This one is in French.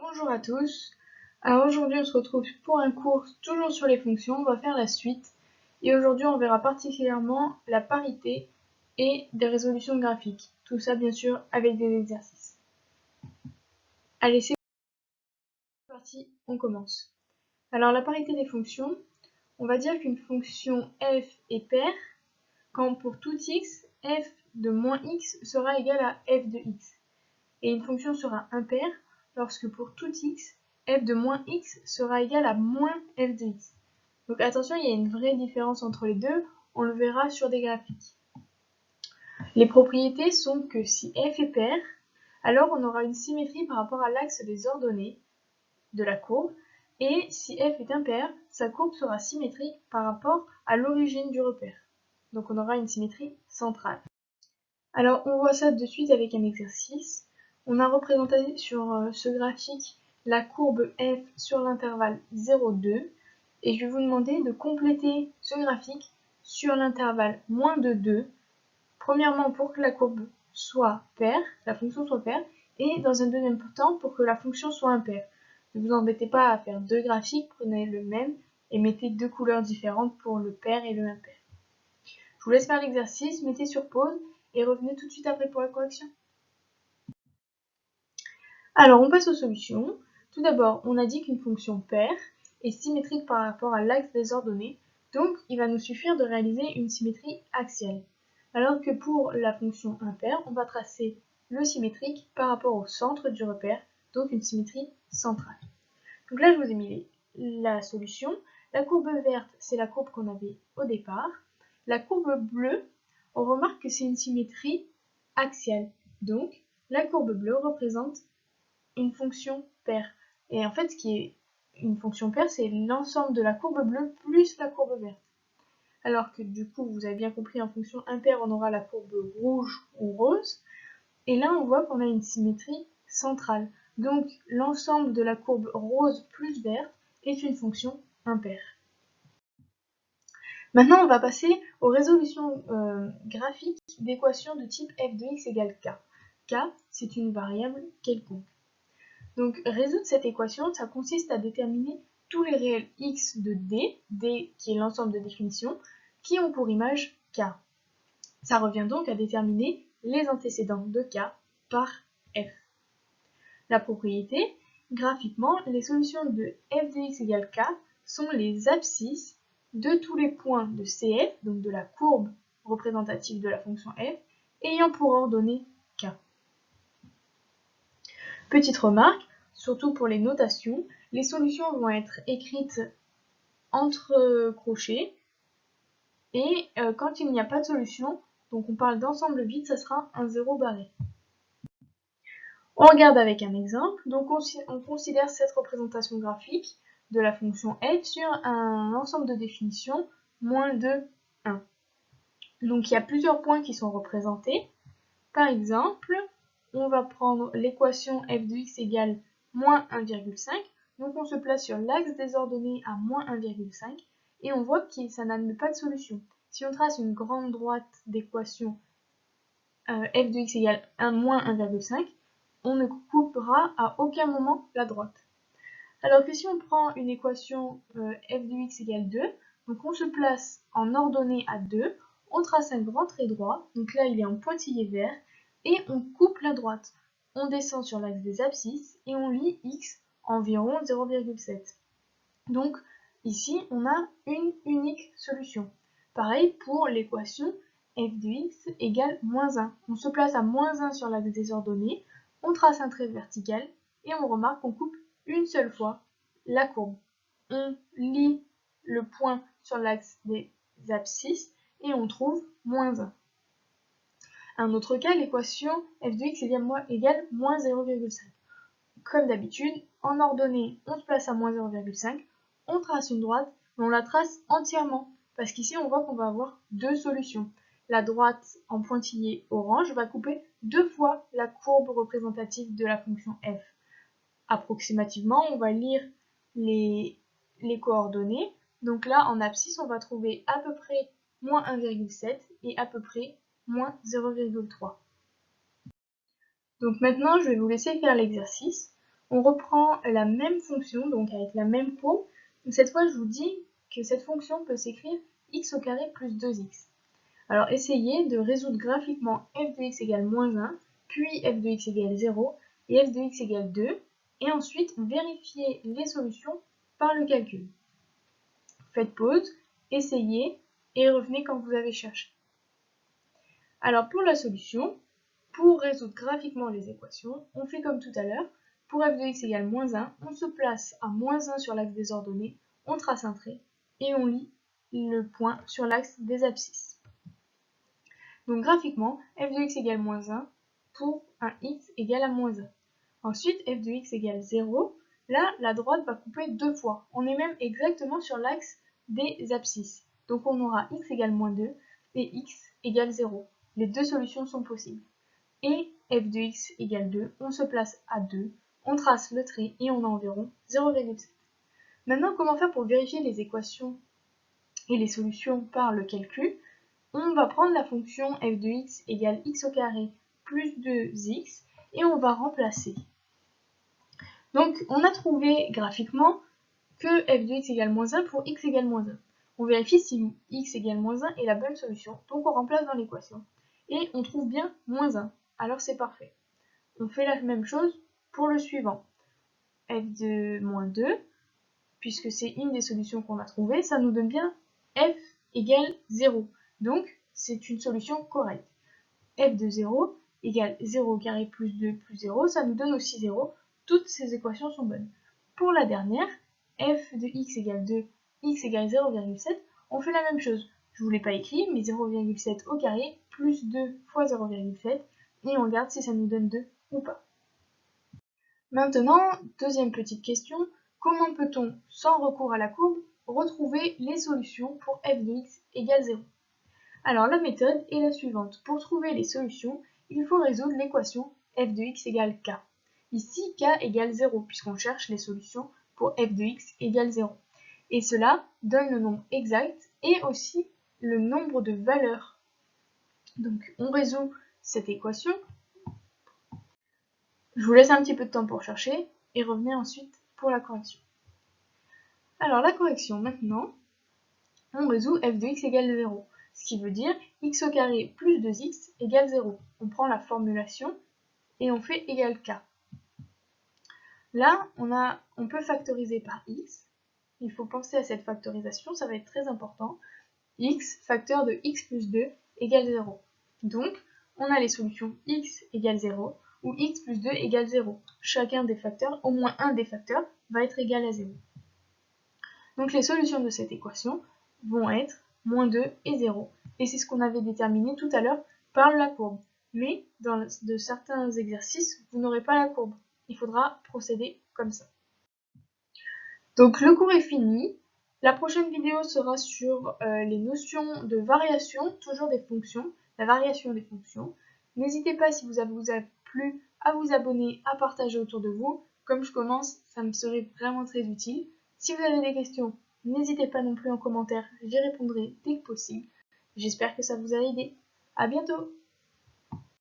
Bonjour à tous. Alors aujourd'hui on se retrouve pour un cours toujours sur les fonctions, on va faire la suite et aujourd'hui on verra particulièrement la parité et des résolutions graphiques. Tout ça bien sûr avec des exercices. Allez c'est parti, on commence. Alors la parité des fonctions, on va dire qu'une fonction f est paire quand pour tout x, f de moins x sera égal à f de x. Et une fonction sera impaire lorsque pour tout x, f de moins x sera égal à moins f de x. Donc attention, il y a une vraie différence entre les deux, on le verra sur des graphiques. Les propriétés sont que si f est paire, alors on aura une symétrie par rapport à l'axe des ordonnées de la courbe, et si f est impaire, sa courbe sera symétrique par rapport à l'origine du repère. Donc on aura une symétrie centrale. Alors on voit ça de suite avec un exercice. On a représenté sur ce graphique la courbe f sur l'intervalle 0,2 et je vais vous demander de compléter ce graphique sur l'intervalle moins de 2, premièrement pour que la courbe soit paire, la fonction soit paire, et dans un deuxième temps pour que la fonction soit impaire. Ne vous embêtez pas à faire deux graphiques, prenez le même et mettez deux couleurs différentes pour le pair et le impair. Je vous laisse faire l'exercice, mettez sur pause et revenez tout de suite après pour la correction. Alors, on passe aux solutions. Tout d'abord, on a dit qu'une fonction paire est symétrique par rapport à l'axe des ordonnées, donc il va nous suffire de réaliser une symétrie axiale. Alors que pour la fonction impaire, on va tracer le symétrique par rapport au centre du repère, donc une symétrie centrale. Donc là, je vous ai mis la solution. La courbe verte, c'est la courbe qu'on avait au départ. La courbe bleue, on remarque que c'est une symétrie axiale. Donc, la courbe bleue représente une fonction paire. Et en fait, ce qui est une fonction paire, c'est l'ensemble de la courbe bleue plus la courbe verte. Alors que du coup, vous avez bien compris, en fonction impaire, on aura la courbe rouge ou rose. Et là, on voit qu'on a une symétrie centrale. Donc, l'ensemble de la courbe rose plus verte est une fonction impaire. Maintenant, on va passer aux résolutions graphiques d'équations de type f de x égale k. K, c'est une variable quelconque. Donc, résoudre cette équation, ça consiste à déterminer tous les réels x de d qui est l'ensemble de définition, qui ont pour image k. Ça revient donc à déterminer les antécédents de k par f. La propriété, graphiquement, les solutions de f de x égale k sont les abscisses de tous les points de CF, donc de la courbe représentative de la fonction f, ayant pour ordonnée k. Petite remarque, surtout pour les notations, les solutions vont être écrites entre crochets, et quand il n'y a pas de solution, donc on parle d'ensemble vide, ça sera un 0 barré. On regarde avec un exemple, donc on considère cette représentation graphique de la fonction f sur un ensemble de définition moins de 1. Donc il y a plusieurs points qui sont représentés. Par exemple, on va prendre l'équation f de x égale moins 1,5. Donc on se place sur l'axe des ordonnées à moins 1,5 et on voit que ça n'admet pas de solution. Si on trace une grande droite d'équation f de x égale moins 1,5, on ne coupera à aucun moment la droite. Alors que si on prend une équation f de x égale 2, donc on se place en ordonnée à 2, on trace un grand trait droit, donc là il est en pointillé vert, et on coupe la droite. On descend sur l'axe des abscisses et on lit x environ 0,7. Donc ici on a une unique solution. Pareil pour l'équation f de x égale moins 1. On se place à moins 1 sur l'axe des ordonnées, on trace un trait vertical et on remarque qu'on coupe une seule fois la courbe. On lit le point sur l'axe des abscisses et on trouve moins 1. Un autre cas, l'équation f de x égale moins 0,5. Comme d'habitude, en ordonnée, on se place à moins 0,5, on trace une droite, mais on la trace entièrement, parce qu'ici on voit qu'on va avoir deux solutions. La droite en pointillé orange va couper deux fois la courbe représentative de la fonction f. Approximativement, on va lire les coordonnées. Donc là, en abscisse, on va trouver à peu près moins 1,7 et à peu près moins 0,3. Donc maintenant, je vais vous laisser faire l'exercice. On reprend la même fonction, donc avec la même courbe. Cette fois, je vous dis que cette fonction peut s'écrire x au carré plus 2x. Alors, essayez de résoudre graphiquement f de x égale moins 1, puis f de x égale 0, et f de x égale 2, et ensuite vérifiez les solutions par le calcul. Faites pause, essayez, et revenez quand vous avez cherché. Alors, pour la solution, pour résoudre graphiquement les équations, on fait comme tout à l'heure. Pour f de x égale moins 1, on se place à moins 1 sur l'axe des ordonnées, on trace un trait et on lit le point sur l'axe des abscisses. Donc graphiquement, f de x égale moins 1 pour un x égale à moins 1. Ensuite, f de x égale 0. Là, la droite va couper deux fois. On est même exactement sur l'axe des abscisses. Donc on aura x égale moins 2 et x égale 0. Les deux solutions sont possibles. Et f de x égale 2, on se place à 2, on trace le trait et on a environ 0,7. Maintenant, comment faire pour vérifier les équations et les solutions par le calcul? On va prendre la fonction f de x égale x au carré plus 2x et on va remplacer. Donc, on a trouvé graphiquement que f de x égale moins 1 pour x égale moins 1. On vérifie si x égale moins 1 est la bonne solution, donc on remplace dans l'équation. Et on trouve bien moins 1. Alors c'est parfait. On fait la même chose pour le suivant. F de moins 2, puisque c'est une des solutions qu'on a trouvées, ça nous donne bien f égale 0. Donc, c'est une solution correcte. F de 0 égale 0 au carré plus 2 plus 0, ça nous donne aussi 0. Toutes ces équations sont bonnes. Pour la dernière, f de x égale 2, x égale 0,7, on fait la même chose. Je ne vous l'ai pas écrit, mais 0,7 au carré plus 2 fois 0,7, et on regarde si ça nous donne 2 ou pas. Maintenant, deuxième petite question, comment peut-on, sans recours à la courbe, retrouver les solutions pour f de x égale 0? Alors la méthode est la suivante. Pour trouver les solutions, il faut résoudre l'équation f de x égale k. Ici, k égale 0, puisqu'on cherche les solutions pour f de x égale 0. Et cela donne le nombre exact et aussi le nombre de valeurs. Donc on résout cette équation. Je vous laisse un petit peu de temps pour chercher et revenez ensuite pour la correction. Alors la correction maintenant, on résout f de x égale 0. Ce qui veut dire x au carré plus 2x égale 0. On prend la formulation et on fait égal k. Là, on peut factoriser par x. Il faut penser à cette factorisation, ça va être très important. X facteur de x plus 2 égale 0. Donc, on a les solutions x égale 0 ou x plus 2 égale 0. Chacun des facteurs, au moins un des facteurs, va être égal à 0. Donc les solutions de cette équation vont être moins 2 et 0. Et c'est ce qu'on avait déterminé tout à l'heure par la courbe. Mais dans de certains exercices, vous n'aurez pas la courbe. Il faudra procéder comme ça. Donc le cours est fini. La prochaine vidéo sera sur les notions de variation, toujours des fonctions, la variation des fonctions. N'hésitez pas, si vous a plu, à vous abonner, à partager autour de vous. Comme je commence, ça me serait vraiment très utile. Si vous avez des questions, n'hésitez pas non plus en commentaire, j'y répondrai dès que possible. J'espère que ça vous a aidé. À bientôt!